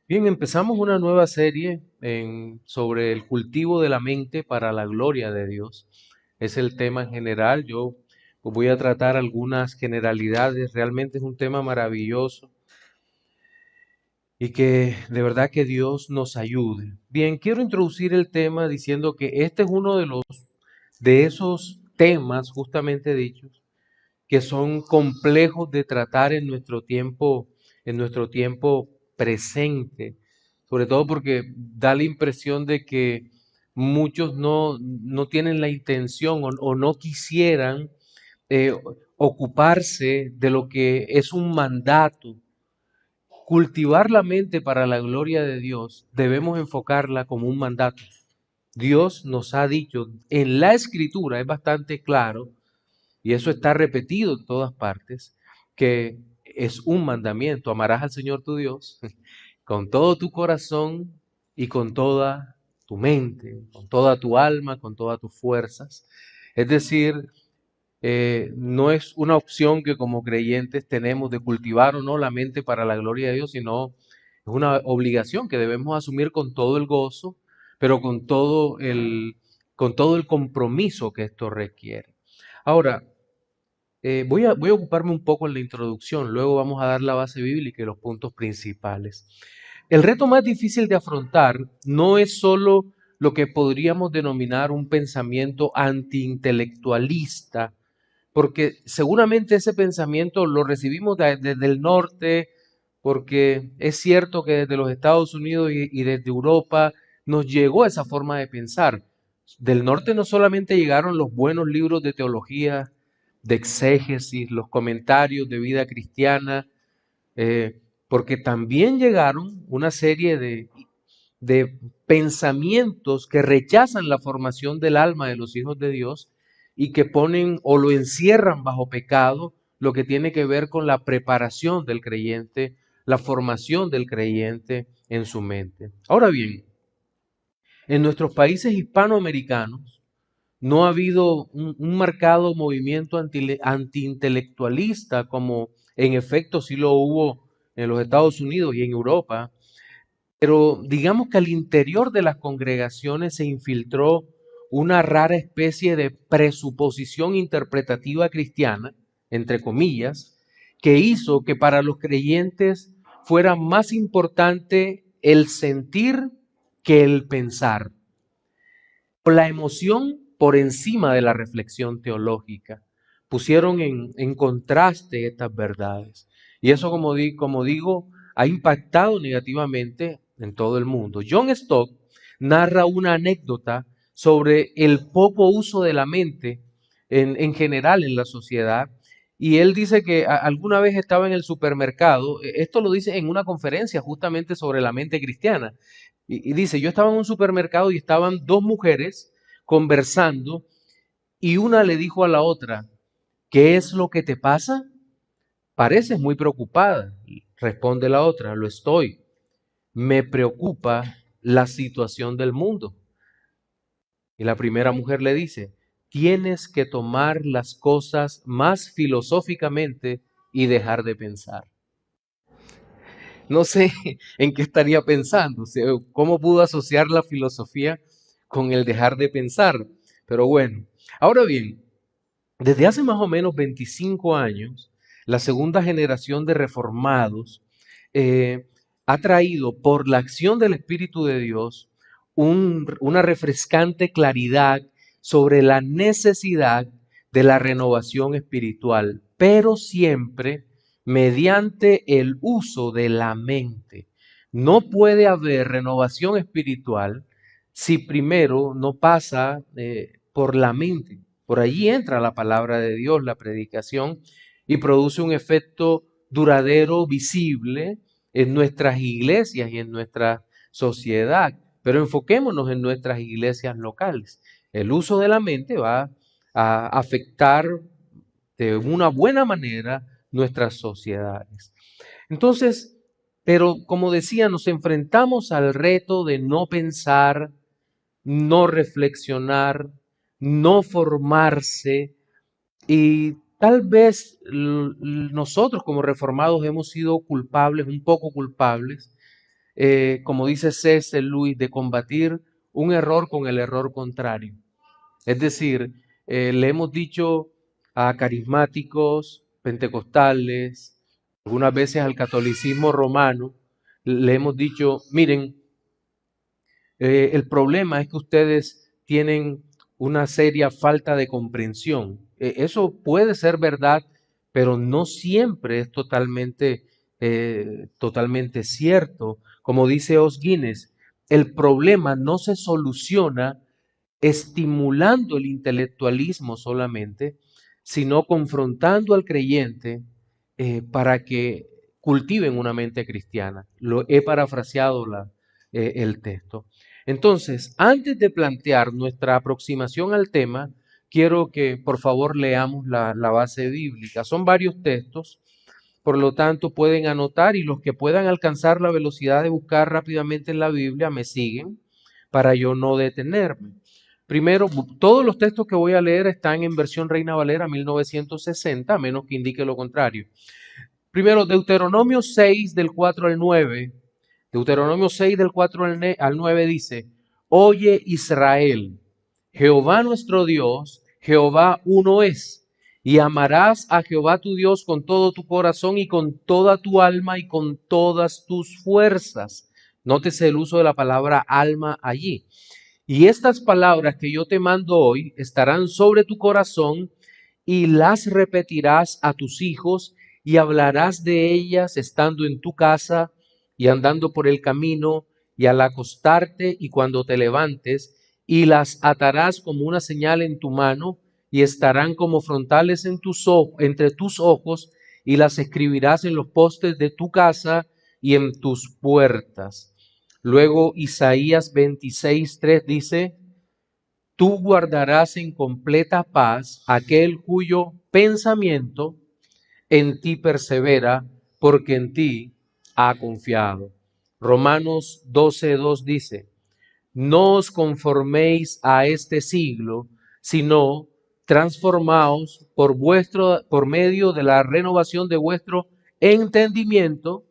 Bien, empezamos una nueva serie sobre el cultivo de la mente para la gloria de Dios. Es el tema en general. Yo pues, voy a tratar algunas generalidades. Realmente es un tema maravilloso y que de verdad que Dios nos ayude. Bien, quiero introducir el tema diciendo que este es uno de esos temas justamente dichos que son complejos de tratar en nuestro tiempo presente, sobre todo porque da la impresión de que muchos no tienen la intención o no quisieran eh, ocuparse de lo que es un mandato. Cultivar la mente para la gloria de Dios, debemos enfocarla como un mandato. Dios nos ha dicho en la escritura, es bastante claro, y eso está repetido en todas partes, que es un mandamiento. Amarás al Señor tu Dios con todo tu corazón y con toda tu mente, con toda tu alma, con todas tus fuerzas. Es decir, no es una opción que como creyentes tenemos de cultivar o no la mente para la gloria de Dios, sino es una obligación que debemos asumir con todo el gozo, pero con todo el compromiso que esto requiere. Ahora, voy a ocuparme un poco en la introducción, luego vamos a dar la base bíblica y los puntos principales. El reto más difícil de afrontar no es solo lo que podríamos denominar un pensamiento antiintelectualista, porque seguramente ese pensamiento lo recibimos desde el norte, porque es cierto que desde los Estados Unidos y desde Europa nos llegó esa forma de pensar. Del norte no solamente llegaron los buenos libros de teología, de exégesis, los comentarios de vida cristiana, porque también llegaron una serie de pensamientos que rechazan la formación del alma de los hijos de Dios y que ponen o lo encierran bajo pecado, lo que tiene que ver con la preparación del creyente, la formación del creyente en su mente. Ahora bien, en nuestros países hispanoamericanos no ha habido un marcado movimiento antiintelectualista como en efecto sí lo hubo en los Estados Unidos y en Europa, pero digamos que al interior de las congregaciones se infiltró una rara especie de presuposición interpretativa cristiana, entre comillas, que hizo que para los creyentes fuera más importante el sentir que el pensar, la emoción por encima de la reflexión teológica. Pusieron en contraste estas verdades. Y eso, como digo, ha impactado negativamente en todo el mundo. John Stott narra una anécdota sobre el poco uso de la mente en general en la sociedad. Y él dice que alguna vez estaba en el supermercado, esto lo dice en una conferencia justamente sobre la mente cristiana, y dice, yo estaba en un supermercado y estaban dos mujeres conversando y una le dijo a la otra, ¿qué es lo que te pasa? Pareces muy preocupada. Responde la otra, lo estoy. Me preocupa la situación del mundo. Y la primera mujer le dice, tienes que tomar las cosas más filosóficamente y dejar de pensar. No sé en qué estaría pensando, o sea, cómo pudo asociar la filosofía con el dejar de pensar. Pero bueno, ahora bien, desde hace más o menos 25 años, la segunda generación de reformados eh, ha traído por la acción del Espíritu de Dios una refrescante claridad sobre la necesidad de la renovación espiritual, pero siempre mediante el uso de la mente. No puede haber renovación espiritual si primero no pasa por la mente. Por allí entra la palabra de Dios, la predicación, y produce un efecto duradero, visible en nuestras iglesias y en nuestra sociedad. Pero enfoquémonos en nuestras iglesias locales. El uso de la mente va a afectar de una buena manera nuestras sociedades. Entonces, pero como decía, nos enfrentamos al reto de no pensar, no reflexionar, no formarse y tal vez nosotros como reformados hemos sido culpables, un poco culpables, como dice C.S. Lewis, de combatir un error con el error contrario. Es decir, le hemos dicho a carismáticos, pentecostales, algunas veces al catolicismo romano, le hemos dicho, miren, el problema es que ustedes tienen una seria falta de comprensión. Eso puede ser verdad, pero no siempre es totalmente cierto. Como dice Os Guinness, el problema no se soluciona estimulando el intelectualismo solamente, sino confrontando al creyente para que cultiven una mente cristiana. Lo he parafraseado el texto. Entonces, antes de plantear nuestra aproximación al tema, quiero que por favor leamos la base bíblica. Son varios textos, por lo tanto pueden anotar y los que puedan alcanzar la velocidad de buscar rápidamente en la Biblia me siguen para yo no detenerme. Primero, todos los textos que voy a leer están en versión Reina Valera 1960, a menos que indique lo contrario. Primero, Deuteronomio 6 del 4 al 9. Deuteronomio 6 del 4 al 9 dice, oye Israel, Jehová nuestro Dios, Jehová uno es, y amarás a Jehová tu Dios con todo tu corazón y con toda tu alma y con todas tus fuerzas. Nótese el uso de la palabra alma allí. Y estas palabras que yo te mando hoy estarán sobre tu corazón y las repetirás a tus hijos y hablarás de ellas estando en tu casa y andando por el camino y al acostarte y cuando te levantes, y las atarás como una señal en tu mano y estarán como frontales entre tus ojos, y las escribirás en los postes de tu casa y en tus puertas. Luego Isaías 26:3 dice, tú guardarás en completa paz aquel cuyo pensamiento en ti persevera, porque en ti ha confiado. Romanos 12:2 dice, no os conforméis a este siglo, sino transformaos por medio de la renovación de vuestro entendimiento,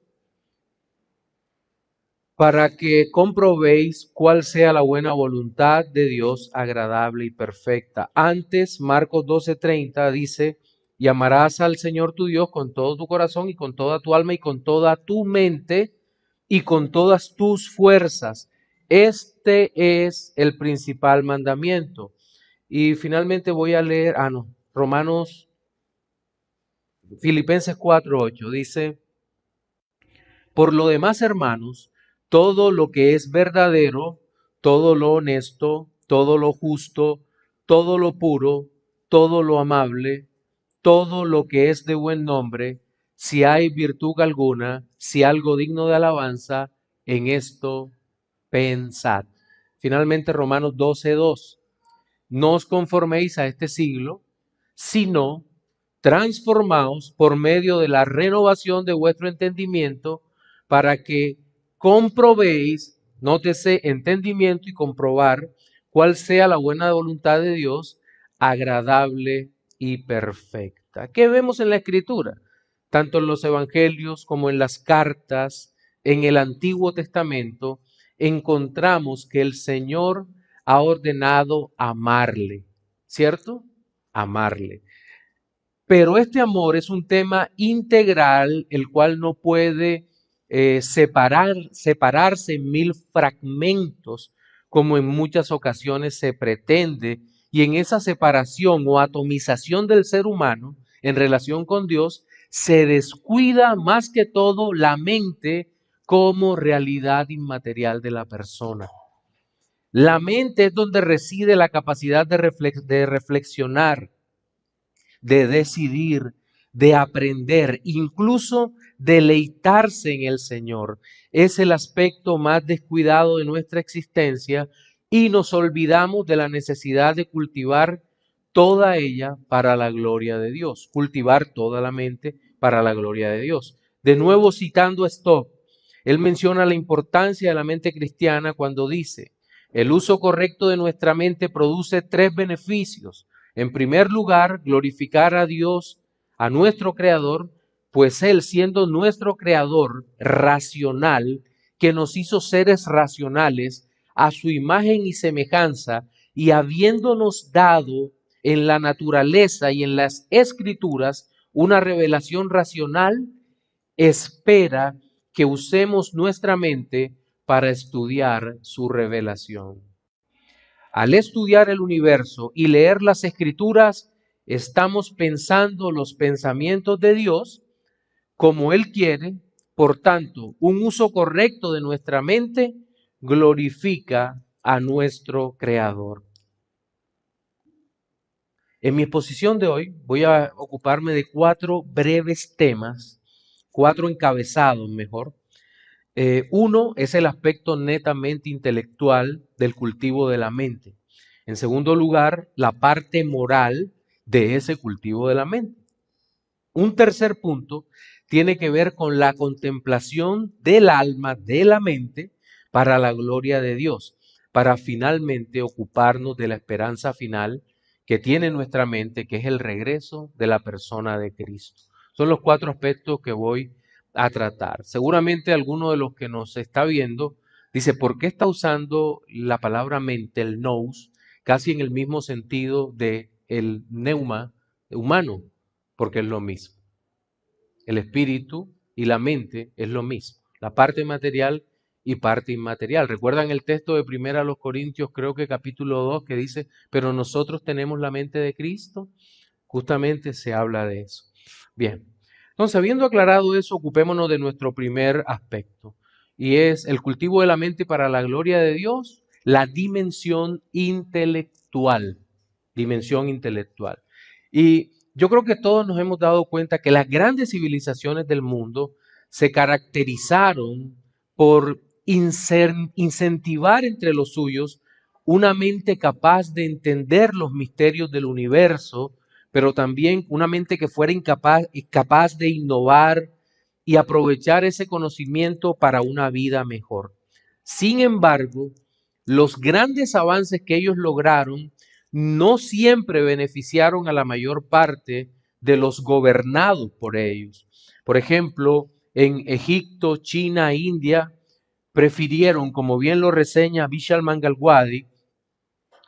para que comprobéis cuál sea la buena voluntad de Dios, agradable y perfecta. Antes, Marcos 12:30 dice, y amarás al Señor tu Dios con todo tu corazón y con toda tu alma y con toda tu mente y con todas tus fuerzas. Este es el principal mandamiento. Y finalmente voy a leer, Filipenses 4:8 dice, por lo demás, hermanos, todo lo que es verdadero, todo lo honesto, todo lo justo, todo lo puro, todo lo amable, todo lo que es de buen nombre, si hay virtud alguna, si algo digno de alabanza, en esto pensad. Finalmente, Romanos 12:2. No os conforméis a este siglo, sino transformaos por medio de la renovación de vuestro entendimiento, para que comprobéis, nótese entendimiento y comprobar, cuál sea la buena voluntad de Dios, agradable y perfecta. ¿Qué vemos en la Escritura? Tanto en los evangelios como en las cartas, en el Antiguo Testamento, encontramos que el Señor ha ordenado amarle, ¿cierto? Amarle. Pero este amor es un tema integral, el cual no puede separarse en mil fragmentos, como en muchas ocasiones se pretende, y en esa separación o atomización del ser humano en relación con Dios, se descuida más que todo la mente como realidad inmaterial de la persona. La mente es donde reside la capacidad de reflexionar, de decidir, de aprender, incluso deleitarse en el Señor. Es el aspecto más descuidado de nuestra existencia y nos olvidamos de la necesidad de cultivar toda ella para la gloria de Dios, cultivar toda la mente para la gloria de Dios. De nuevo citando a Stock, él menciona la importancia de la mente cristiana cuando dice, el uso correcto de nuestra mente produce tres beneficios. En primer lugar, glorificar a Dios, a nuestro Creador, pues Él, siendo nuestro Creador racional, que nos hizo seres racionales a su imagen y semejanza, y habiéndonos dado en la naturaleza y en las escrituras una revelación racional, espera que usemos nuestra mente para estudiar su revelación. Al estudiar el universo y leer las escrituras, estamos pensando los pensamientos de Dios como Él quiere. Por tanto, un uso correcto de nuestra mente glorifica a nuestro Creador. En mi exposición de hoy voy a ocuparme de 4 breves temas, 4 encabezados mejor. Uno es el aspecto netamente intelectual del cultivo de la mente. En segundo lugar, la parte moral de ese cultivo de la mente. Un tercer punto tiene que ver con la contemplación del alma, de la mente, para la gloria de Dios, para finalmente ocuparnos de la esperanza final que tiene nuestra mente, que es el regreso de la persona de Cristo. Son los 4 aspectos que voy a tratar. Seguramente alguno de los que nos está viendo dice, ¿por qué está usando la palabra mente, el nous, casi en el mismo sentido de el neuma humano? Porque es lo mismo. El espíritu y la mente es lo mismo. La parte material y parte inmaterial. ¿Recuerdan el texto de 1 Corintios, creo que capítulo 2, que dice, pero nosotros tenemos la mente de Cristo? Justamente se habla de eso. Bien, entonces habiendo aclarado eso, ocupémonos de nuestro primer aspecto, y es el cultivo de la mente para la gloria de Dios, la dimensión intelectual. Dimensión intelectual. Y yo creo que todos nos hemos dado cuenta que las grandes civilizaciones del mundo se caracterizaron por incentivar entre los suyos una mente capaz de entender los misterios del universo, pero también una mente que fuera capaz de innovar y aprovechar ese conocimiento para una vida mejor. Sin embargo, los grandes avances que ellos lograron no siempre beneficiaron a la mayor parte de los gobernados por ellos. Por ejemplo, en Egipto, China, India, prefirieron, como bien lo reseña Vishal Mangalwadi,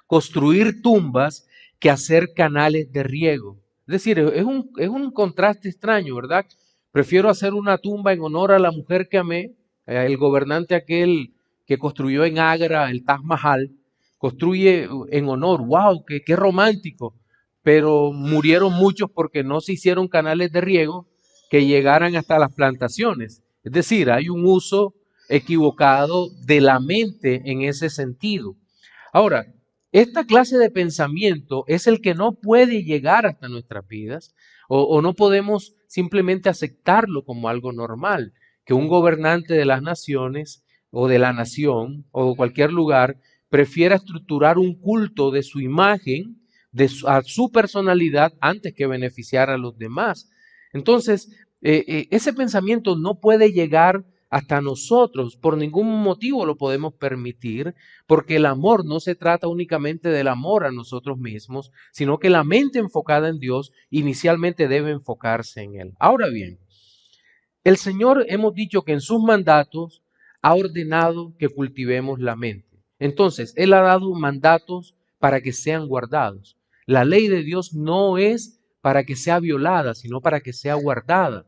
construir tumbas que hacer canales de riego. Es decir, es un contraste extraño, ¿verdad? Prefiero hacer una tumba en honor a la mujer que amé, el gobernante aquel que construyó en Agra el Taj Mahal, construye en honor, wow, qué romántico, pero murieron muchos porque no se hicieron canales de riego que llegaran hasta las plantaciones. Es decir, hay un uso equivocado de la mente en ese sentido. Ahora, esta clase de pensamiento es el que no puede llegar hasta nuestras vidas o no podemos simplemente aceptarlo como algo normal, que un gobernante de las naciones o de la nación o de cualquier lugar prefiera estructurar un culto de su imagen, a su personalidad antes que beneficiar a los demás. Entonces, ese pensamiento no puede llegar hasta nosotros, por ningún motivo lo podemos permitir, porque el amor no se trata únicamente del amor a nosotros mismos, sino que la mente enfocada en Dios inicialmente debe enfocarse en Él. Ahora bien, el Señor hemos dicho que en sus mandatos ha ordenado que cultivemos la mente. Entonces, Él ha dado mandatos para que sean guardados. La ley de Dios no es para que sea violada, sino para que sea guardada.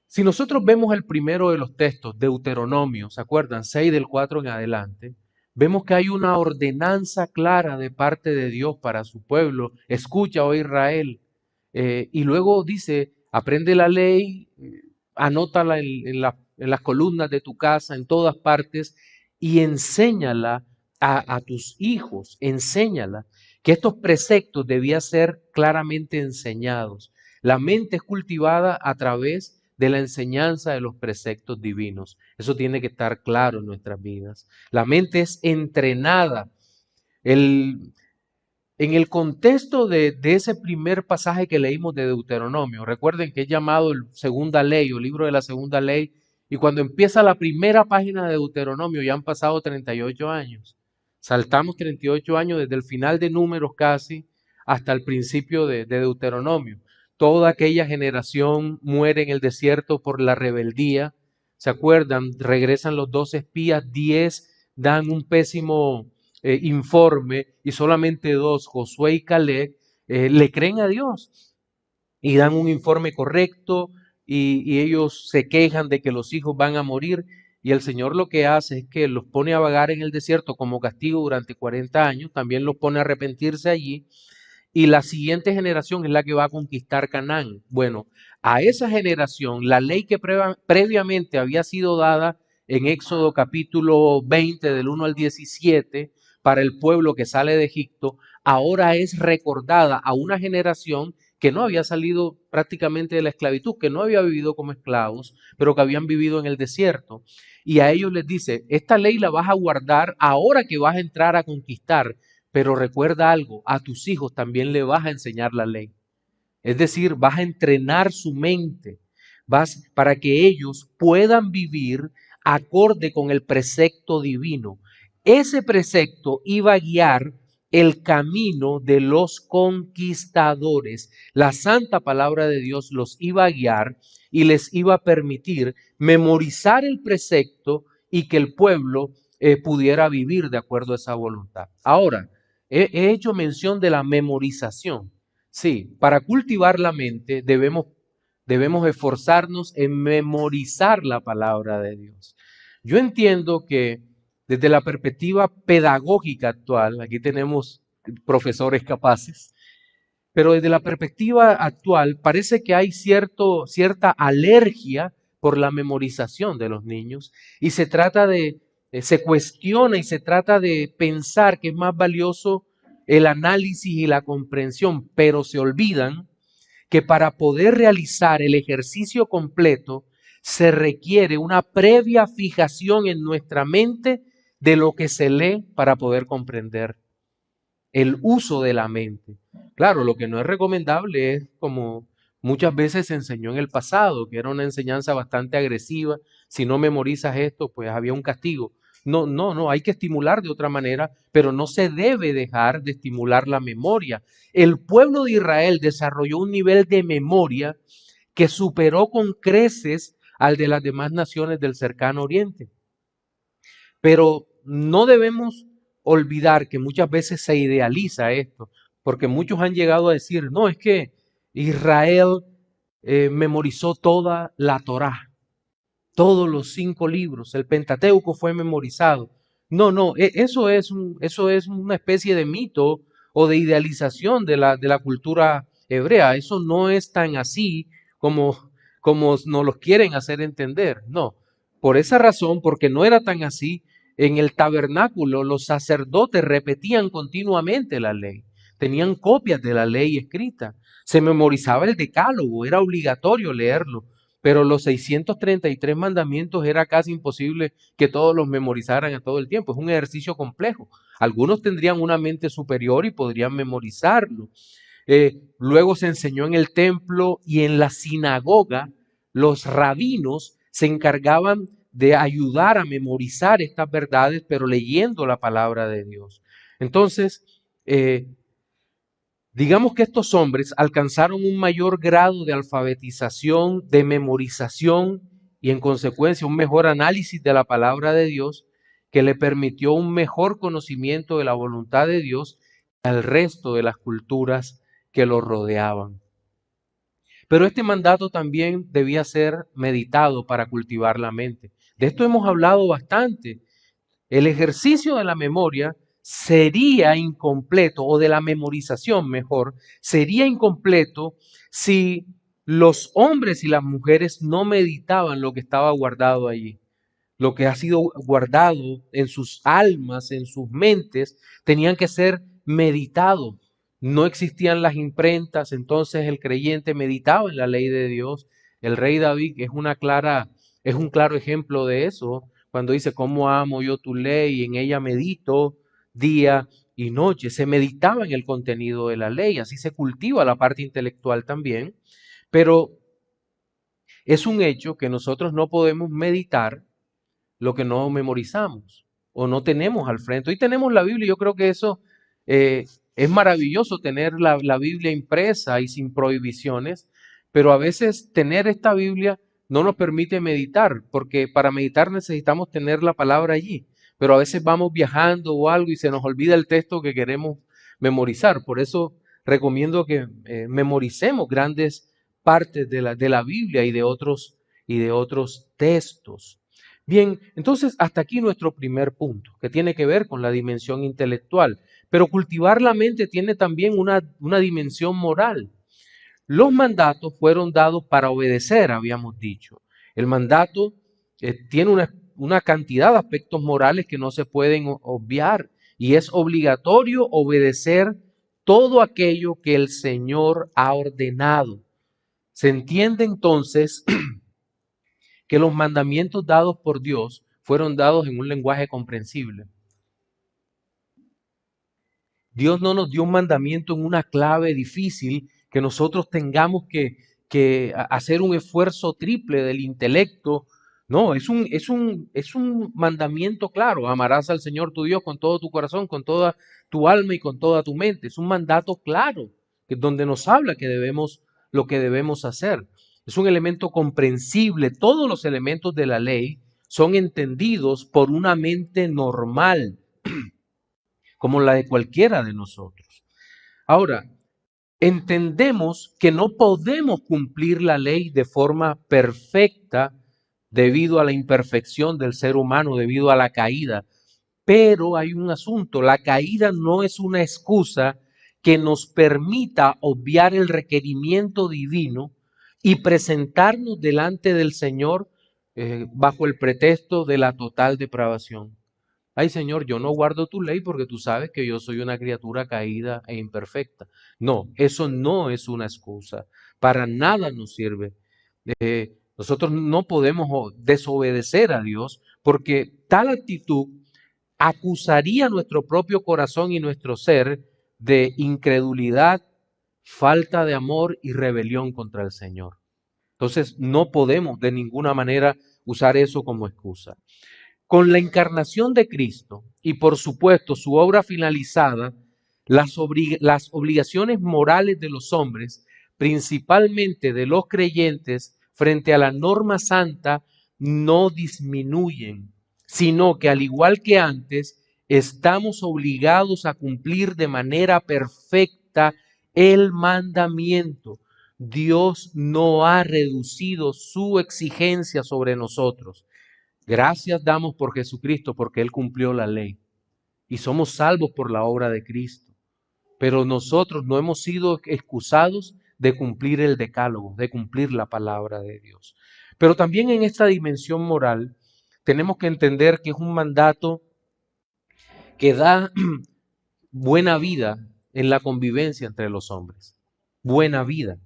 Si nosotros vemos el primero de los textos, Deuteronomio, ¿se acuerdan? 6 del 4 en adelante, vemos que hay una ordenanza clara de parte de Dios para su pueblo. Escucha, oh Israel. Y luego dice, aprende la ley, anótala en las columnas de tu casa, en todas partes, y enséñala a tus hijos, enséñala. Que estos preceptos debían ser claramente enseñados. La mente es cultivada a través de la enseñanza de los preceptos divinos. Eso tiene que estar claro en nuestras vidas. La mente es entrenada. En el contexto de ese primer pasaje que leímos de Deuteronomio, recuerden que es llamado el segunda ley o libro de la segunda ley, y cuando empieza la primera página de Deuteronomio ya han pasado 38 años. Saltamos 38 años desde el final de Números casi hasta el principio de Deuteronomio. Toda aquella generación muere en el desierto por la rebeldía, ¿se acuerdan? Regresan los 2 espías, 10 dan un pésimo informe y solamente 2, Josué y Caleb, le creen a Dios y dan un informe correcto y ellos se quejan de que los hijos van a morir y el Señor lo que hace es que los pone a vagar en el desierto como castigo durante 40 años, también los pone a arrepentirse allí y la siguiente generación es la que va a conquistar Canaán. Bueno, a esa generación, la ley que previamente había sido dada en Éxodo capítulo 20 del 1 al 17 para el pueblo que sale de Egipto, ahora es recordada a una generación que no había salido prácticamente de la esclavitud, que no había vivido como esclavos, pero que habían vivido en el desierto. Y a ellos les dice, esta ley la vas a guardar ahora que vas a entrar a conquistar, pero recuerda algo, a tus hijos también le vas a enseñar la ley. Es decir, vas a entrenar su mente, vas para que ellos puedan vivir acorde con el precepto divino. Ese precepto iba a guiar el camino de los conquistadores. La santa palabra de Dios los iba a guiar y les iba a permitir memorizar el precepto y que el pueblo pudiera vivir de acuerdo a esa voluntad. Ahora, he hecho mención de la memorización. Sí, para cultivar la mente debemos esforzarnos en memorizar la palabra de Dios. Yo entiendo que desde la perspectiva pedagógica actual, aquí tenemos profesores capaces, pero desde la perspectiva actual parece que hay cierta alergia por la memorización de los niños y se cuestiona y se trata de pensar que es más valioso el análisis y la comprensión, pero se olvidan que para poder realizar el ejercicio completo se requiere una previa fijación en nuestra mente de lo que se lee para poder comprender el uso de la mente. Claro, lo que no es recomendable es como muchas veces se enseñó en el pasado, que era una enseñanza bastante agresiva. Si no memorizas esto, pues había un castigo. No, hay que estimular de otra manera, pero no se debe dejar de estimular la memoria. El pueblo de Israel desarrolló un nivel de memoria que superó con creces al de las demás naciones del cercano oriente. Pero no debemos olvidar que muchas veces se idealiza esto, porque muchos han llegado a decir, no, es que Israel memorizó toda la Torá, todos los 5 libros, el Pentateuco fue memorizado. No, eso es una especie de mito o de idealización de la cultura hebrea. Eso no es tan así como nos lo quieren hacer entender. No, por esa razón, porque no era tan así, en el tabernáculo los sacerdotes repetían continuamente la ley. Tenían copias de la ley escrita. Se memorizaba el decálogo, era obligatorio leerlo. Pero los 633 mandamientos era casi imposible que todos los memorizaran a todo el tiempo. Es un ejercicio complejo. Algunos tendrían una mente superior y podrían memorizarlo. Luego se enseñó en el templo y en la sinagoga. Los rabinos se encargaban de ayudar a memorizar estas verdades, pero leyendo la palabra de Dios. Entonces, digamos que estos hombres alcanzaron un mayor grado de alfabetización, de memorización y en consecuencia un mejor análisis de la palabra de Dios que le permitió un mejor conocimiento de la voluntad de Dios al resto de las culturas que los rodeaban. Pero este mandato también debía ser meditado para cultivar la mente. De esto hemos hablado bastante. El ejercicio de la memoria sería incompleto, o de la memorización mejor, sería incompleto si los hombres y las mujeres no meditaban lo que estaba guardado allí. Lo que ha sido guardado en sus almas, en sus mentes, tenían que ser meditados. No existían las imprentas, entonces el creyente meditaba en la ley de Dios. El rey David es un claro ejemplo de eso, cuando dice, ¿cómo amo yo tu ley? Y en ella medito día y noche. Se meditaba en el contenido de la ley, así se cultiva la parte intelectual también, pero es un hecho que nosotros no podemos meditar lo que no memorizamos o no tenemos al frente. Hoy tenemos la Biblia y yo creo que eso es maravilloso tener la Biblia impresa y sin prohibiciones, pero a veces tener esta Biblia no nos permite meditar, porque para meditar necesitamos tener la palabra allí, pero a veces vamos viajando o algo y se nos olvida el texto que queremos memorizar. Por eso recomiendo que memoricemos grandes partes de la Biblia y de otros textos. Bien, entonces hasta aquí nuestro primer punto, que tiene que ver con la dimensión intelectual. Pero cultivar la mente tiene también una dimensión moral. Los mandatos fueron dados para obedecer, habíamos dicho. El mandato tiene una cantidad de aspectos morales que no se pueden obviar y es obligatorio obedecer todo aquello que el Señor ha ordenado. Se entiende entonces que los mandamientos dados por Dios fueron dados en un lenguaje comprensible. Dios no nos dio un mandamiento en una clave difícil que nosotros tengamos que hacer un esfuerzo triple del intelecto. No, es un mandamiento claro. Amarás al Señor tu Dios con todo tu corazón, con toda tu alma y con toda tu mente. Es un mandato claro, que es donde nos habla que debemos, lo que debemos hacer. Es un elemento comprensible. Todos los elementos de la ley son entendidos por una mente normal, como la de cualquiera de nosotros. Ahora, entendemos que no podemos cumplir la ley de forma perfecta debido a la imperfección del ser humano, debido a la caída. Pero hay un asunto, la caída no es una excusa que nos permita obviar el requerimiento divino y presentarnos delante del Señor bajo el pretexto de la total depravación. Ay, Señor, yo no guardo tu ley porque tú sabes que yo soy una criatura caída e imperfecta. No, eso no es una excusa. Para nada nos sirve. Nosotros no podemos desobedecer a Dios porque tal actitud acusaría nuestro propio corazón y nuestro ser de incredulidad, falta de amor y rebelión contra el Señor. Entonces, no podemos de ninguna manera usar eso como excusa. Con la encarnación de Cristo y por supuesto su obra finalizada, las obligaciones morales de los hombres, principalmente de los creyentes, frente a la norma santa, no disminuyen, sino que al igual que antes, estamos obligados a cumplir de manera perfecta el mandamiento. Dios no ha reducido su exigencia sobre nosotros. Gracias damos por Jesucristo porque Él cumplió la ley y somos salvos por la obra de Cristo. Pero nosotros no hemos sido excusados de cumplir el decálogo, de cumplir la palabra de Dios. Pero también en esta dimensión moral tenemos que entender que es un mandato que da buena vida en la convivencia entre los hombres. Buena vida.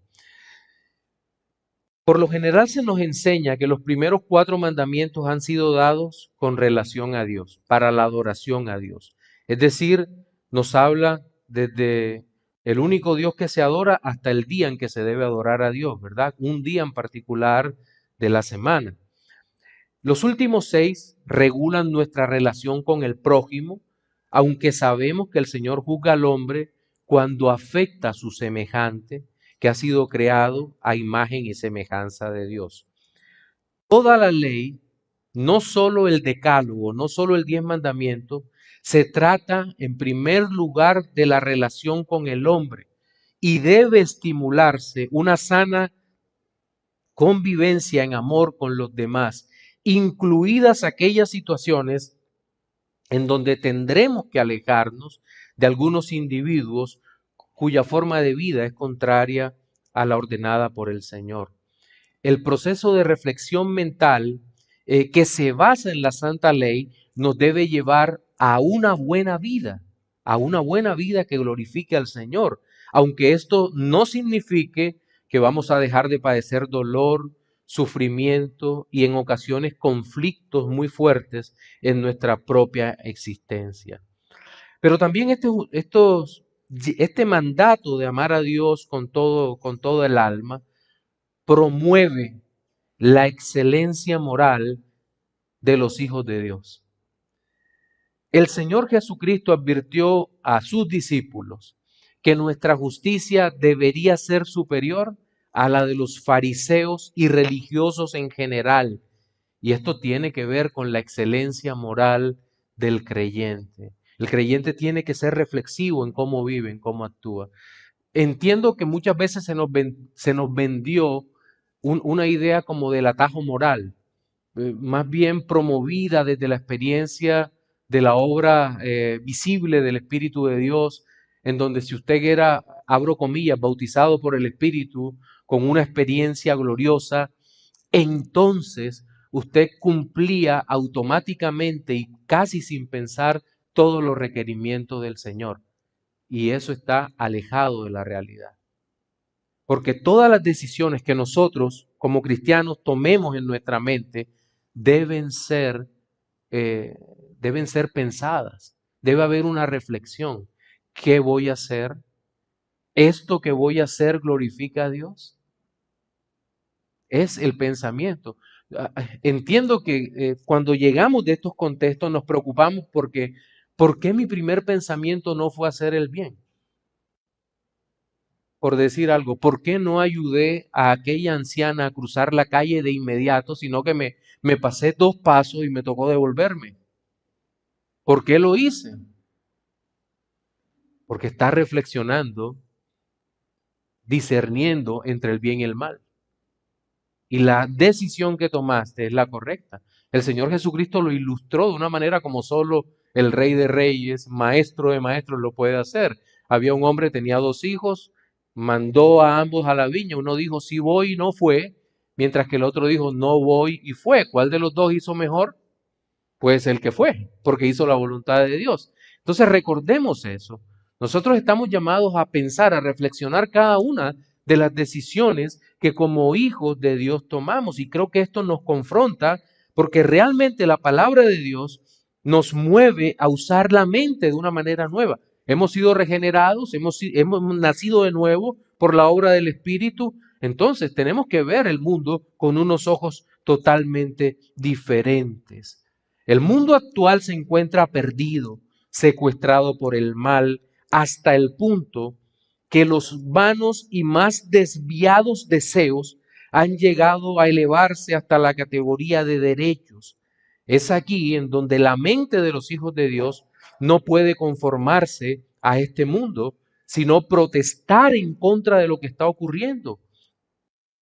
Por lo general se nos enseña que los primeros 4 mandamientos han sido dados con relación a Dios, para la adoración a Dios. Es decir, nos habla desde el único Dios que se adora hasta el día en que se debe adorar a Dios, ¿verdad? Un día en particular de la semana. Los últimos 6 regulan nuestra relación con el prójimo, aunque sabemos que el Señor juzga al hombre cuando afecta a su semejante, que ha sido creado a imagen y semejanza de Dios. Toda la ley, no solo el decálogo, no solo el 10 mandamientos, se trata en primer lugar de la relación con el hombre y debe estimularse una sana convivencia en amor con los demás, incluidas aquellas situaciones en donde tendremos que alejarnos de algunos individuos cuya forma de vida es contraria a la ordenada por el Señor. El proceso de reflexión mental que se basa en la Santa Ley nos debe llevar a una buena vida que glorifique al Señor, aunque esto no signifique que vamos a dejar de padecer dolor, sufrimiento y en ocasiones conflictos muy fuertes en nuestra propia existencia. Pero también este mandato de amar a Dios con todo el alma promueve la excelencia moral de los hijos de Dios. El Señor Jesucristo advirtió a sus discípulos que nuestra justicia debería ser superior a la de los fariseos y religiosos en general. Y esto tiene que ver con la excelencia moral del creyente. El creyente tiene que ser reflexivo en cómo vive, en cómo actúa. Entiendo que muchas veces se nos vendió una idea como del atajo moral, más bien promovida desde la experiencia de la obra visible del Espíritu de Dios, en donde si usted era, abro comillas, bautizado por el Espíritu con una experiencia gloriosa, entonces usted cumplía automáticamente y casi sin pensar todos los requerimientos del Señor. Y eso está alejado de la realidad. Porque todas las decisiones que nosotros como cristianos tomemos en nuestra mente deben ser, eh, deben ser pensadas. Debe haber una reflexión. ¿Qué voy a hacer? ¿Esto que voy a hacer glorifica a Dios? Es el pensamiento. Entiendo que cuando llegamos de estos contextos nos preocupamos porque ¿por qué mi primer pensamiento no fue hacer el bien? Por decir algo, ¿por qué no ayudé a aquella anciana a cruzar la calle de inmediato, sino que me pasé 2 pasos y me tocó devolverme? ¿Por qué lo hice? Porque está reflexionando, discerniendo entre el bien y el mal. Y la decisión que tomaste es la correcta. El Señor Jesucristo lo ilustró de una manera como solo el Rey de Reyes, Maestro de Maestros lo puede hacer. Había un hombre, tenía 2 hijos, mandó a ambos a la viña. Uno dijo, sí voy y no fue, mientras que el otro dijo, no voy y fue. ¿Cuál de los dos hizo mejor? Pues el que fue, porque hizo la voluntad de Dios. Entonces recordemos eso. Nosotros estamos llamados a pensar, a reflexionar cada una de las decisiones que como hijos de Dios tomamos. Y creo que esto nos confronta porque realmente la palabra de Dios nos mueve a usar la mente de una manera nueva. Hemos sido regenerados, hemos nacido de nuevo por la obra del Espíritu. Entonces tenemos que ver el mundo con unos ojos totalmente diferentes. El mundo actual se encuentra perdido, secuestrado por el mal, hasta el punto que los vanos y más desviados deseos han llegado a elevarse hasta la categoría de derechos. Es aquí en donde la mente de los hijos de Dios no puede conformarse a este mundo, sino protestar en contra de lo que está ocurriendo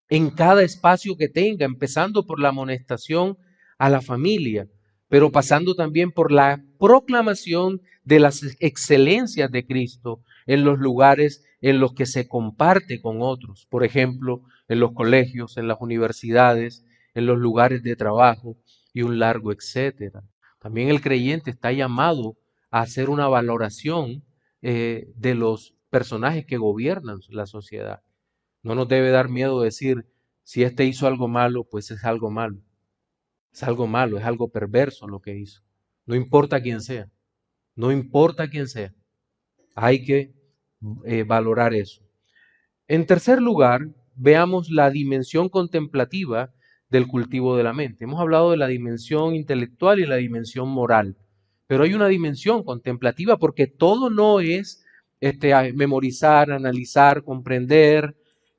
en cada espacio que tenga, empezando por la amonestación a la familia, pero pasando también por la proclamación de las excelencias de Cristo en los lugares en los que se comparte con otros, por ejemplo, en los colegios, en las universidades, en los lugares de trabajo y un largo etcétera. También el creyente está llamado a hacer una valoración de los personajes que gobiernan la sociedad. No nos debe dar miedo decir, si este hizo algo malo, pues es algo malo. Es algo malo, es algo perverso lo que hizo. No importa quién sea, no importa quién sea. Hay que valorar eso. En tercer lugar, veamos la dimensión contemplativa del cultivo de la mente. Hemos hablado de la dimensión intelectual y la dimensión moral, pero hay una dimensión contemplativa porque todo no es memorizar, analizar, comprender,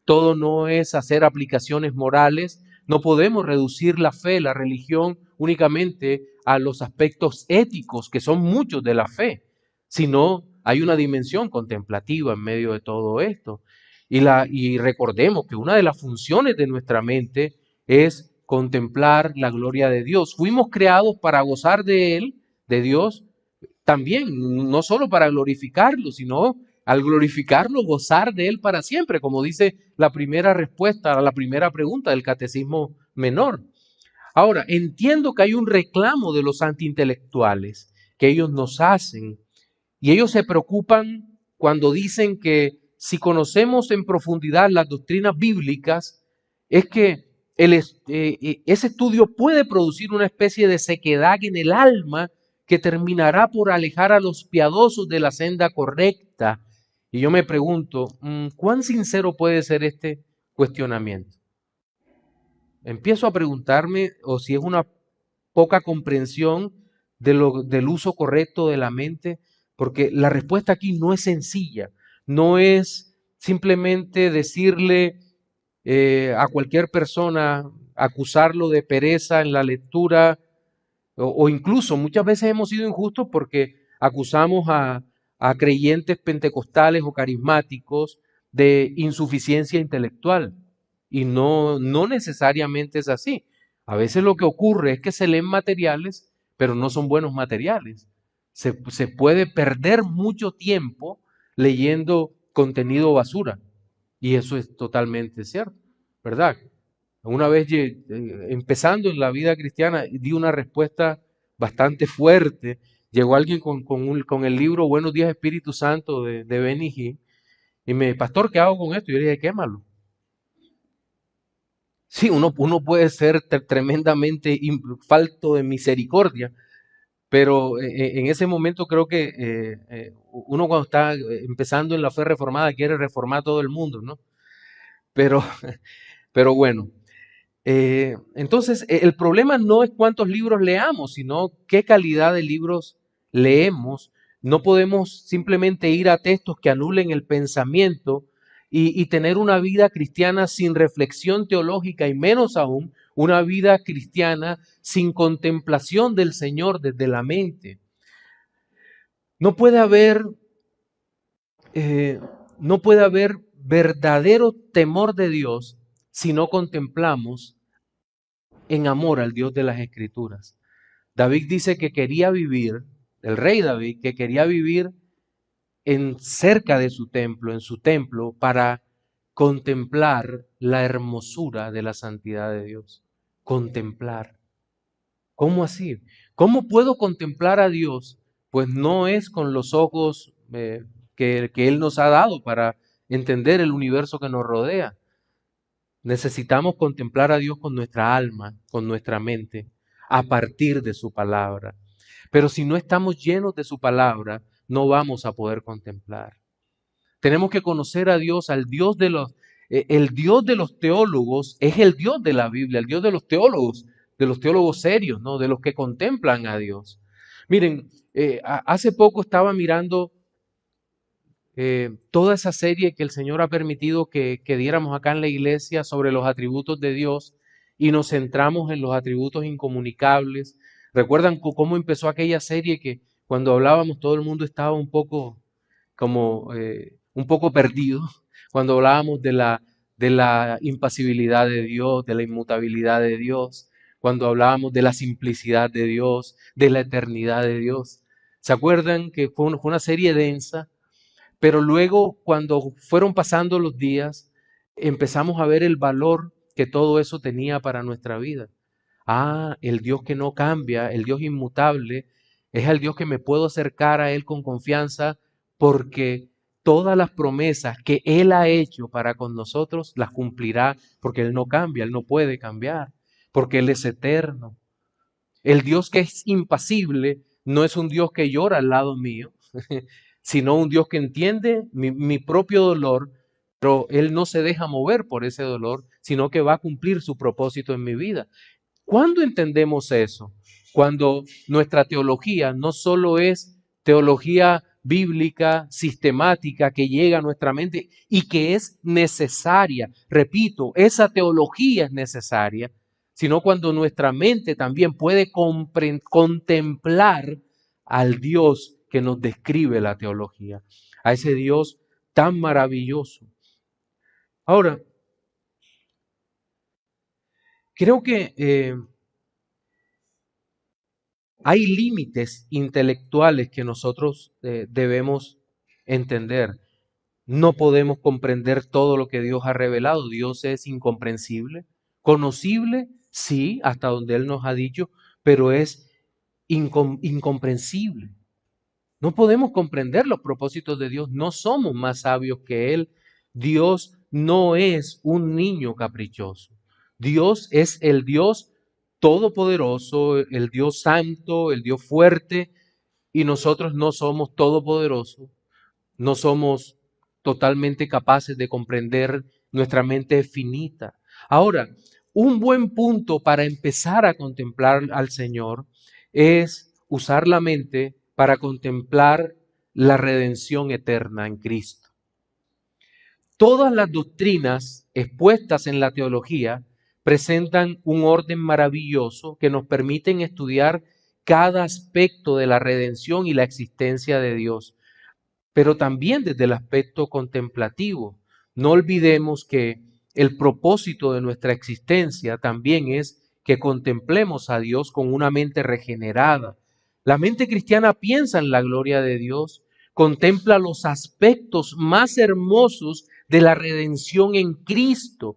todo no es hacer aplicaciones morales. No podemos reducir la fe, la religión, únicamente a los aspectos éticos, que son muchos de la fe, sino hay una dimensión contemplativa en medio de todo esto. Y recordemos que una de las funciones de nuestra mente es contemplar la gloria de Dios. Fuimos creados para gozar de Él, de Dios, también, no solo para glorificarlo, sino al glorificarlo, gozar de Él para siempre, como dice la primera respuesta a la primera pregunta del Catecismo Menor. Ahora, entiendo que hay un reclamo de los antiintelectuales que ellos nos hacen y ellos se preocupan cuando dicen que si conocemos en profundidad las doctrinas bíblicas, es que ese estudio puede producir una especie de sequedad en el alma que terminará por alejar a los piadosos de la senda correcta. Y yo me pregunto, ¿cuán sincero puede ser este cuestionamiento? Empiezo a preguntarme o si es una poca comprensión del uso correcto de la mente, porque la respuesta aquí no es sencilla, no es simplemente decirle a cualquier persona, acusarlo de pereza en la lectura, o incluso muchas veces hemos sido injustos porque acusamos a creyentes pentecostales o carismáticos de insuficiencia intelectual. Y no necesariamente es así. A veces lo que ocurre es que se leen materiales, pero no son buenos materiales. Se puede perder mucho tiempo leyendo contenido basura. Y eso es totalmente cierto, ¿verdad? Una vez empezando en la vida cristiana, di una respuesta bastante fuerte. Llegó alguien con el libro Buenos días Espíritu Santo de Benny Hinn y me, pastor, ¿qué hago con esto? Yo le dije, quémalo. Sí, uno puede ser tremendamente falto de misericordia, pero en ese momento creo que uno cuando está empezando en la fe reformada quiere reformar a todo el mundo, ¿no? Pero, pero bueno. Entonces, el problema no es cuántos libros leamos, sino qué calidad de libros leemos. No podemos simplemente ir a textos que anulen el pensamiento y tener una vida cristiana sin reflexión teológica y menos aún una vida cristiana sin contemplación del Señor desde la mente. No puede haber, eh, no puede haber verdadero temor de Dios si no contemplamos en amor al Dios de las Escrituras. David dice que quería vivir, el rey David, que quería vivir en cerca de su templo, en su templo, para contemplar la hermosura de la santidad de Dios. Contemplar. ¿Cómo así? ¿Cómo puedo contemplar a Dios? Pues no es con los ojos que Él nos ha dado para entender el universo que nos rodea. Necesitamos contemplar a Dios con nuestra alma, con nuestra mente, a partir de su palabra. Pero si no estamos llenos de su palabra, no vamos a poder contemplar. Tenemos que conocer a Dios, al Dios el Dios de los teólogos es el Dios de la Biblia, el Dios de los teólogos serios, ¿no? De los que contemplan a Dios. Miren, hace poco estaba mirando toda esa serie que el Señor ha permitido que diéramos acá en la iglesia sobre los atributos de Dios y nos centramos en los atributos incomunicables. ¿Recuerdan cómo empezó aquella serie que cuando hablábamos todo el mundo estaba un poco como un poco perdido? Cuando hablábamos de la impasibilidad de Dios, de la inmutabilidad de Dios, cuando hablábamos de la simplicidad de Dios, de la eternidad de Dios. ¿Se acuerdan que fue una serie densa? Pero luego, cuando fueron pasando los días, empezamos a ver el valor que todo eso tenía para nuestra vida. Ah, el Dios que no cambia, el Dios inmutable, es el Dios que me puedo acercar a Él con confianza porque todas las promesas que Él ha hecho para con nosotros las cumplirá porque Él no cambia, Él no puede cambiar, porque Él es eterno. El Dios que es impasible no es un Dios que llora al lado mío, sino un Dios que entiende mi propio dolor, pero Él no se deja mover por ese dolor, sino que va a cumplir su propósito en mi vida. ¿Cuándo entendemos eso? Cuando nuestra teología no solo es teología bíblica, sistemática, que llega a nuestra mente y que es necesaria. Repito, esa teología es necesaria, sino cuando nuestra mente también puede contemplar al Dios que nos describe la teología, a ese Dios tan maravilloso. Ahora, creo que hay límites intelectuales que nosotros debemos entender. No podemos comprender todo lo que Dios ha revelado. Dios es incomprensible. Conocible, sí, hasta donde Él nos ha dicho, pero es incomprensible. No podemos comprender los propósitos de Dios. No somos más sabios que Él. Dios no es un niño caprichoso. Dios es el Dios todopoderoso, el Dios santo, el Dios fuerte, y nosotros no somos todopoderosos, no somos totalmente capaces de comprender, nuestra mente es finita. Ahora, un buen punto para empezar a contemplar al Señor es usar la mente para contemplar la redención eterna en Cristo. Todas las doctrinas expuestas en la teología presentan un orden maravilloso que nos permiten estudiar cada aspecto de la redención y la existencia de Dios, pero también desde el aspecto contemplativo. No olvidemos que el propósito de nuestra existencia también es que contemplemos a Dios con una mente regenerada. La mente cristiana piensa en la gloria de Dios, contempla los aspectos más hermosos de la redención en Cristo,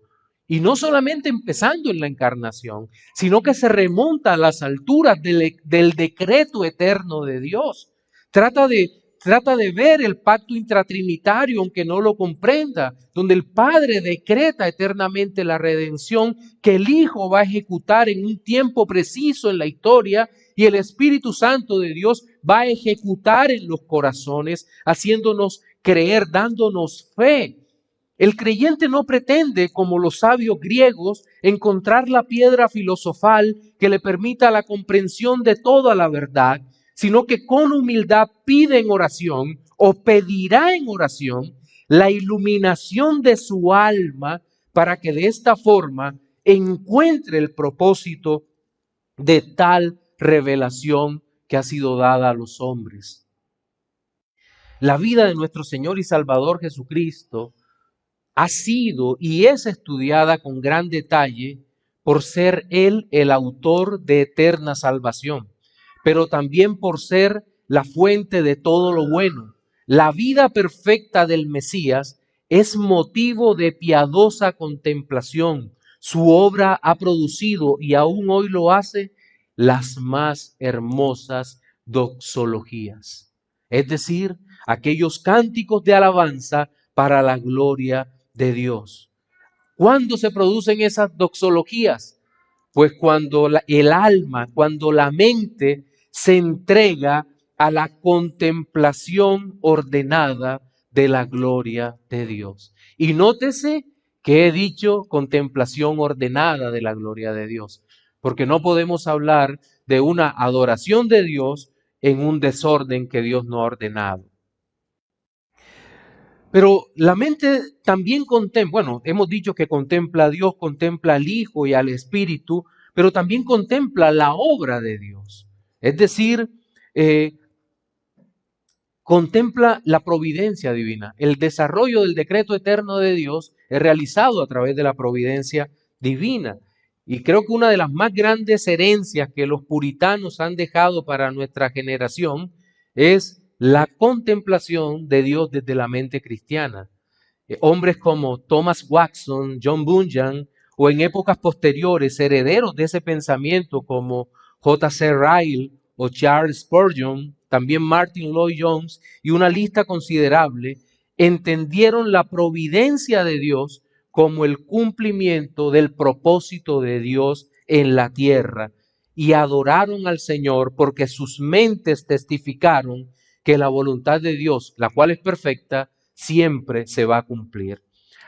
y no solamente empezando en la encarnación, sino que se remonta a las alturas del decreto eterno de Dios. Trata de ver el pacto intratrinitario, aunque no lo comprenda, donde el Padre decreta eternamente la redención que el Hijo va a ejecutar en un tiempo preciso en la historia, y el Espíritu Santo de Dios va a ejecutar en los corazones, haciéndonos creer, dándonos fe. El creyente no pretende, como los sabios griegos, encontrar la piedra filosofal que le permita la comprensión de toda la verdad, sino que con humildad pide en oración o pedirá en oración la iluminación de su alma para que de esta forma encuentre el propósito de tal revelación que ha sido dada a los hombres. La vida de nuestro Señor y Salvador Jesucristo ha sido y es estudiada con gran detalle por ser Él el autor de eterna salvación, pero también por ser la fuente de todo lo bueno. La vida perfecta del Mesías es motivo de piadosa contemplación. Su obra ha producido, y aún hoy lo hace, las más hermosas doxologías, es decir, aquellos cánticos de alabanza para la gloria de Dios. ¿Cuándo se producen esas doxologías? Pues cuando el alma, cuando la mente se entrega a la contemplación ordenada de la gloria de Dios. Y nótese que he dicho contemplación ordenada de la gloria de Dios, porque no podemos hablar de una adoración de Dios en un desorden que Dios no ha ordenado. Pero la mente también contempla, bueno, hemos dicho que contempla a Dios, contempla al Hijo y al Espíritu, pero también contempla la obra de Dios. Es decir, contempla la providencia divina. El desarrollo del decreto eterno de Dios es realizado a través de la providencia divina. Y creo que una de las más grandes herencias que los puritanos han dejado para nuestra generación es la contemplación de Dios desde la mente cristiana. Hombres como Thomas Watson, John Bunyan, o en épocas posteriores, herederos de ese pensamiento como J.C. Ryle o Charles Spurgeon, también Martin Lloyd Jones, y una lista considerable, entendieron la providencia de Dios como el cumplimiento del propósito de Dios en la tierra, y adoraron al Señor porque sus mentes testificaron que la voluntad de Dios, la cual es perfecta, siempre se va a cumplir.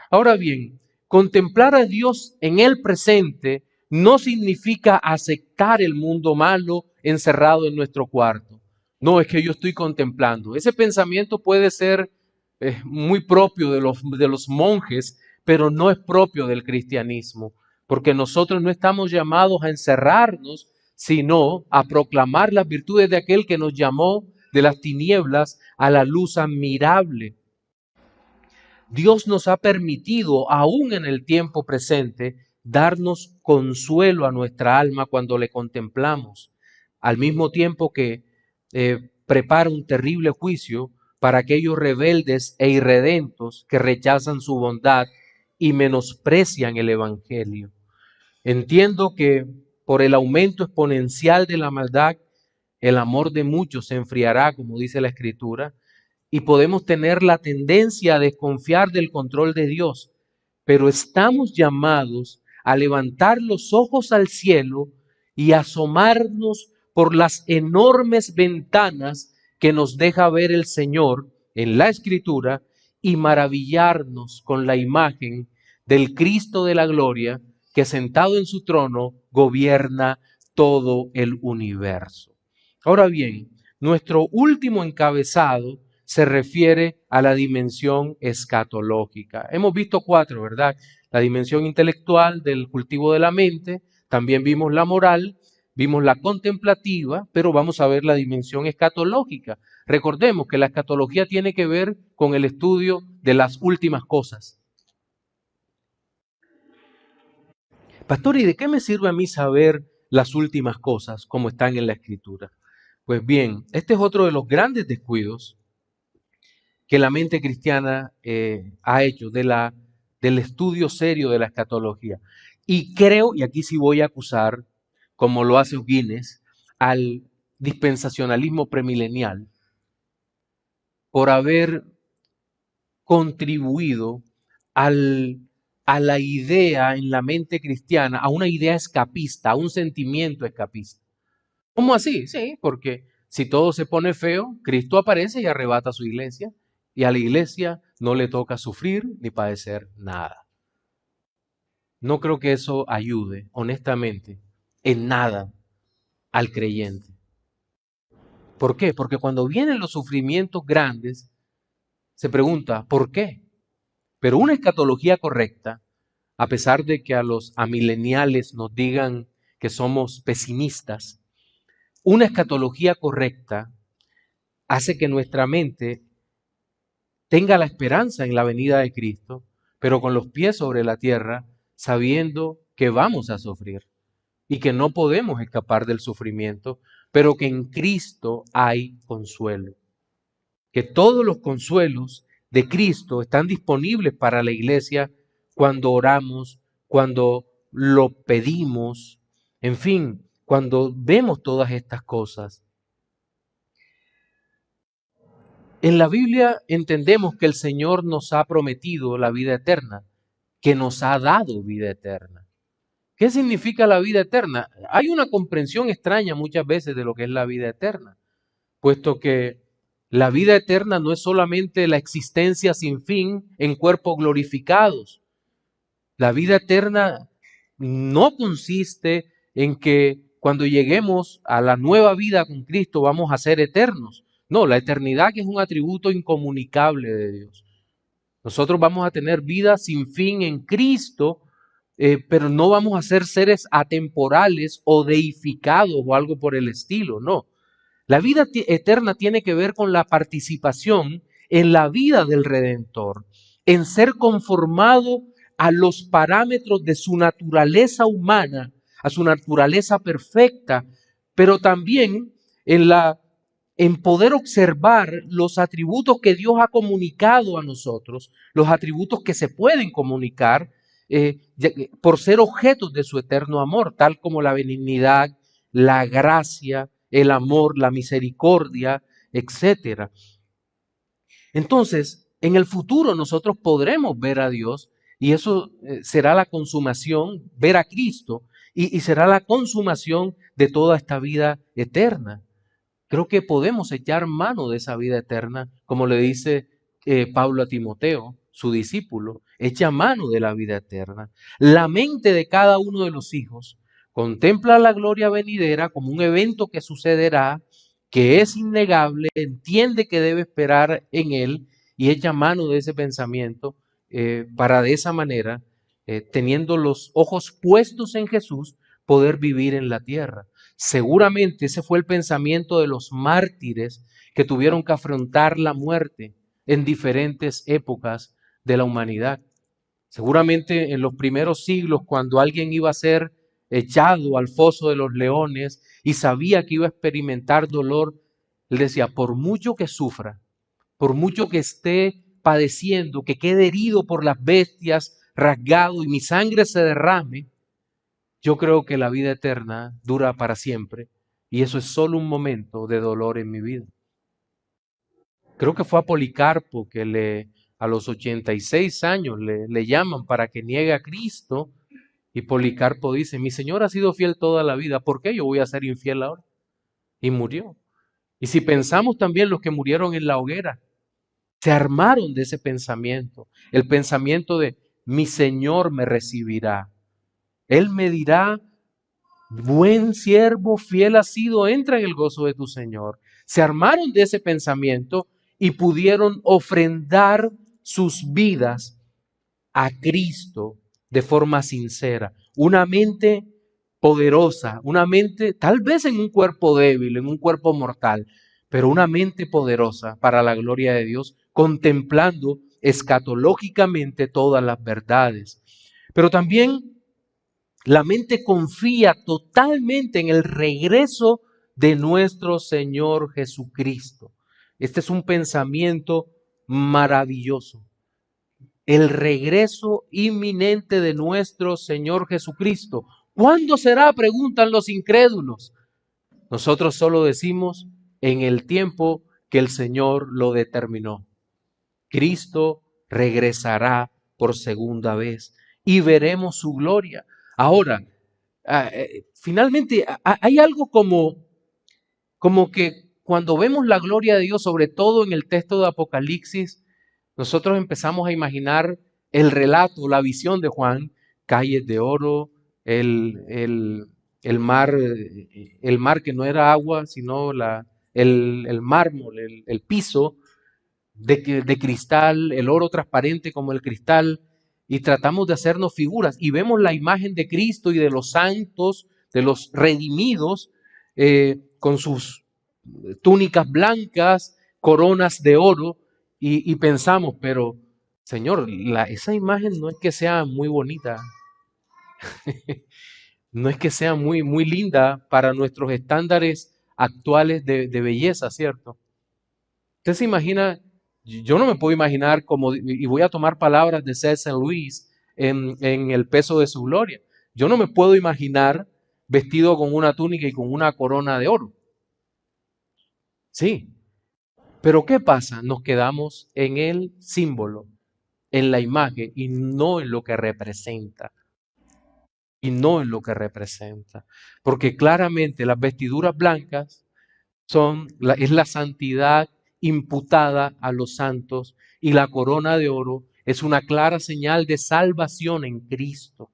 Ahora bien, contemplar a Dios en el presente no significa aceptar el mundo malo encerrado en nuestro cuarto. No, es que yo estoy contemplando. Ese pensamiento puede ser muy propio de los monjes, pero no es propio del cristianismo, porque nosotros no estamos llamados a encerrarnos, sino a proclamar las virtudes de aquel que nos llamó de las tinieblas a la luz admirable. Dios nos ha permitido, aún en el tiempo presente, darnos consuelo a nuestra alma cuando le contemplamos, al mismo tiempo que prepara un terrible juicio para aquellos rebeldes e irredentos que rechazan su bondad y menosprecian el Evangelio. Entiendo que por el aumento exponencial de la maldad, el amor de muchos se enfriará, como dice la Escritura, y podemos tener la tendencia a desconfiar del control de Dios, pero estamos llamados a levantar los ojos al cielo y asomarnos por las enormes ventanas que nos deja ver el Señor en la Escritura y maravillarnos con la imagen del Cristo de la gloria que sentado en su trono gobierna todo el universo. Ahora bien, nuestro último encabezado se refiere a la dimensión escatológica. Hemos visto 4, ¿verdad? La dimensión intelectual del cultivo de la mente, también vimos la moral, vimos la contemplativa, pero vamos a ver la dimensión escatológica. Recordemos que la escatología tiene que ver con el estudio de las últimas cosas. Pastor, ¿y de qué me sirve a mí saber las últimas cosas como están en la Escritura? Pues bien, este es otro de los grandes descuidos que la mente cristiana ha hecho del estudio serio de la escatología. Y creo, y aquí sí voy a acusar, como lo hace Guinness, al dispensacionalismo premilenial por haber contribuido al, a la idea en la mente cristiana, a una idea escapista, a un sentimiento escapista. ¿Cómo así? Sí, porque si todo se pone feo, Cristo aparece y arrebata a su iglesia, y a la iglesia no le toca sufrir ni padecer nada. No creo que eso ayude, honestamente, en nada al creyente. ¿Por qué? Porque cuando vienen los sufrimientos grandes, se pregunta, ¿por qué? Pero una escatología correcta, a pesar de que a los amileniales nos digan que somos pesimistas, una escatología correcta hace que nuestra mente tenga la esperanza en la venida de Cristo, pero con los pies sobre la tierra, sabiendo que vamos a sufrir y que no podemos escapar del sufrimiento, pero que en Cristo hay consuelo. Que todos los consuelos de Cristo están disponibles para la iglesia cuando oramos, cuando lo pedimos, en fin, cuando vemos todas estas cosas. En la Biblia entendemos que el Señor nos ha prometido la vida eterna, que nos ha dado vida eterna. ¿Qué significa la vida eterna? Hay una comprensión extraña muchas veces de lo que es la vida eterna, puesto que la vida eterna no es solamente la existencia sin fin en cuerpos glorificados. La vida eterna no consiste en que cuando lleguemos a la nueva vida con Cristo vamos a ser eternos. No, la eternidad que es un atributo incomunicable de Dios. Nosotros vamos a tener vida sin fin en Cristo, pero no vamos a ser seres atemporales o deificados o algo por el estilo, no. La vida eterna tiene que ver con la participación en la vida del Redentor, en ser conformado a los parámetros de su naturaleza humana, a su naturaleza perfecta, pero también en poder observar los atributos que Dios ha comunicado a nosotros, los atributos que se pueden comunicar por ser objetos de su eterno amor, tal como la benignidad, la gracia, el amor, la misericordia, etcétera. Entonces, en el futuro nosotros podremos ver a Dios y eso será la consumación, ver a Cristo, y será la consumación de toda esta vida eterna. Creo que podemos echar mano de esa vida eterna, como le dice Pablo a Timoteo, su discípulo, echa mano de la vida eterna. La mente de cada uno de los hijos contempla la gloria venidera como un evento que sucederá, que es innegable, entiende que debe esperar en él y echa mano de ese pensamiento para de esa manera, teniendo los ojos puestos en Jesús, poder vivir en la tierra. Seguramente ese fue el pensamiento de los mártires que tuvieron que afrontar la muerte en diferentes épocas de la humanidad. Seguramente en los primeros siglos, cuando alguien iba a ser echado al foso de los leones y sabía que iba a experimentar dolor, él decía, por mucho que sufra, por mucho que esté padeciendo, que quede herido por las bestias, rasgado y mi sangre se derrame, yo creo que la vida eterna dura para siempre y eso es solo un momento de dolor en mi vida. Creo que fue a Policarpo que a los 86 años le llaman para que niegue a Cristo y Policarpo dice, mi Señor ha sido fiel toda la vida, ¿por qué yo voy a ser infiel ahora? Y murió. Y si pensamos también los que murieron en la hoguera, se armaron de ese pensamiento, el pensamiento de mi Señor me recibirá. Él me dirá, buen siervo, fiel has sido, entra en el gozo de tu Señor. Se armaron de ese pensamiento y pudieron ofrendar sus vidas a Cristo de forma sincera. Una mente poderosa, una mente tal vez en un cuerpo débil, en un cuerpo mortal, pero una mente poderosa para la gloria de Dios, contemplando escatológicamente todas las verdades. Pero también la mente confía totalmente en el regreso de nuestro Señor Jesucristo. Este es un pensamiento maravilloso. El regreso inminente de nuestro Señor Jesucristo. ¿Cuándo será? Preguntan los incrédulos. Nosotros solo decimos en el tiempo que el Señor lo determinó. Cristo regresará por segunda vez y veremos su gloria. Ahora, finalmente hay algo como que cuando vemos la gloria de Dios, sobre todo en el texto de Apocalipsis, nosotros empezamos a imaginar el relato, la visión de Juan, calles de oro, el mar que no era agua, sino el mármol, el piso de cristal, el oro transparente como el cristal, y tratamos de hacernos figuras y vemos la imagen de Cristo y de los santos, de los redimidos, con sus túnicas blancas, coronas de oro, y pensamos, pero Señor, esa imagen no es que sea muy bonita, no es que sea muy linda para nuestros estándares actuales de belleza, ¿cierto? Usted se imagina, yo no me puedo imaginar como, y voy a tomar palabras de C.S. Lewis en El peso de su gloria. Yo no me puedo imaginar vestido con una túnica y con una corona de oro. Sí, pero ¿qué pasa? Nos quedamos en el símbolo, en la imagen y no en lo que representa. Y no en lo que representa. Porque claramente las vestiduras blancas es la santidad imputada a los santos y la corona de oro es una clara señal de salvación en Cristo.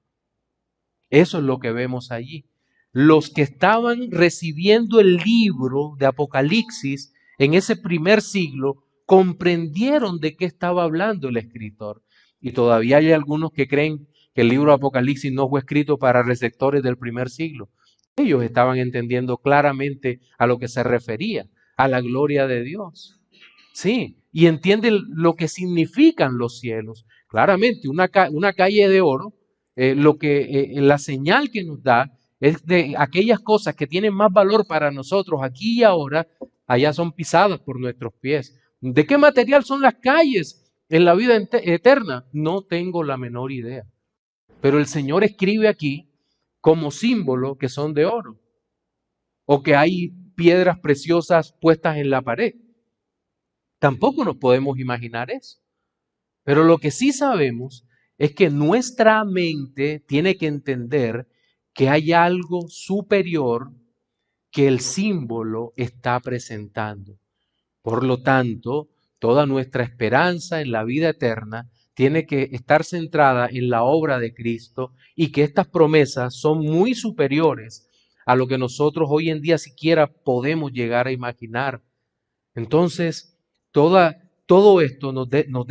Eso es lo que vemos allí. Los que estaban recibiendo el libro de Apocalipsis en ese primer siglo comprendieron de qué estaba hablando el escritor. Y todavía hay algunos que creen que el libro de Apocalipsis no fue escrito para receptores del primer siglo. Ellos estaban entendiendo claramente a lo que se refería, a la gloria de Dios. Sí, y entienden lo que significan los cielos. Claramente, una calle de oro, la señal que nos da es de aquellas cosas que tienen más valor para nosotros aquí y ahora, allá son pisadas por nuestros pies. ¿De qué material son las calles en la vida eterna? No tengo la menor idea. Pero el Señor escribe aquí como símbolo que son de oro o que hay piedras preciosas puestas en la pared. Tampoco nos podemos imaginar eso. Pero lo que sí sabemos es que nuestra mente tiene que entender que hay algo superior que el símbolo está presentando. Por lo tanto, toda nuestra esperanza en la vida eterna tiene que estar centrada en la obra de Cristo y que estas promesas son muy superiores a lo que nosotros hoy en día siquiera podemos llegar a imaginar. Entonces, todo esto nos debe nos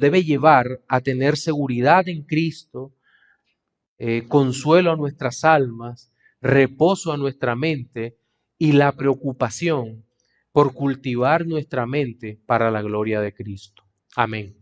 debe llevar a tener seguridad en Cristo, consuelo a nuestras almas, reposo a nuestra mente y la preocupación por cultivar nuestra mente para la gloria de Cristo. Amén.